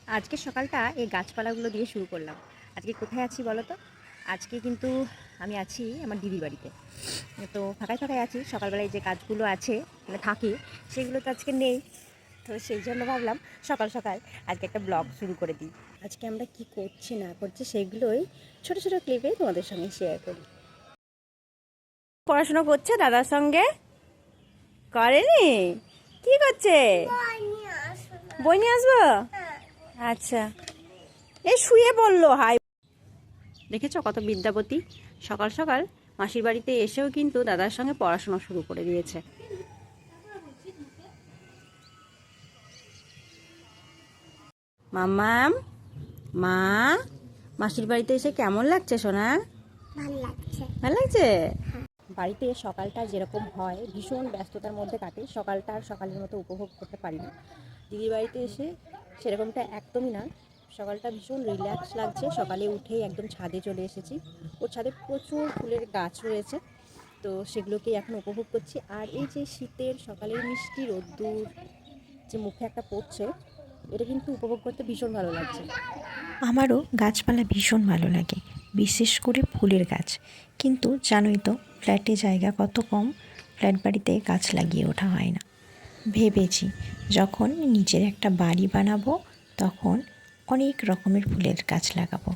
আজকে সকালটা এই গাছপালাগুলো দিয়ে শুরু করলাম। আজকে কোথায় আছি বলো তো? আজকে কিন্তু আমি আছি আমার দিদির বাড়িতে। তো ফাঁকায় ফাঁকায় আছি, সকালবেলায় যে কাজগুলো আছে মানে থাকে সেগুলো তো আজকে নেই। তো সেই জন্য ভাবলাম সকাল সকাল আজকে একটা ব্লগ শুরু করে দিই। আজকে আমরা কি করছি না করছি সেগুলোই ছোটো ছোটো ক্লিপে তোমাদের সঙ্গে শেয়ার করি। পড়াশোনা করছে দাদার সঙ্গে? করেনি? কি করছে? বই নিয়ে আসবো? আচ্ছা, এই শুয়ে পড়লো। হাই, দেখেছো কত বিদ্যাপতি! সকাল সকাল মাসির বাড়িতে এসেও কিন্তু দাদার সঙ্গে পড়াশোনা শুরু করে দিয়েছে। মাম্মাম, মা, মাসির বাড়িতে এসে কেমন লাগছে সোনা? ভালো লাগছে। ভালো লাগছে? বাড়িতে সকালটা যেরকম হয় ভীষণ ব্যস্ততার মধ্যে কাটে, সকালটা আর সকালের মতো উপভোগ করতে পারি না। দিদির বাড়িতে এসে সেরকমটা একদমই না। সকালটা ভীষণ রিল্যাক্স লাগছে। সকালে উঠেই একদম ছাদে চলে এসেছি। ওর ছাদে প্রচুর ফুলের গাছ রয়েছে, তো সেগুলোকেই এখন উপভোগ করছি। আর এই যে শীতের সকালের মিষ্টি রোদ্দুর যে মুখে একটা পড়ছে, এটা কিন্তু উপভোগ করতে ভীষণ ভালো লাগছে। আমারও গাছপালা ভীষণ ভালো লাগে, বিশেষ করে ফুলের গাছ। কিন্তু জানোই তো ফ্ল্যাটে জায়গা কত কম, ফ্ল্যাট বাড়িতে গাছ লাগিয়ে ওঠা হয় না। ভেবেছি যখন নিজের একটা বাড়ি বানাবো তখন অনেক রকমের ফুলের গাছ লাগাবো।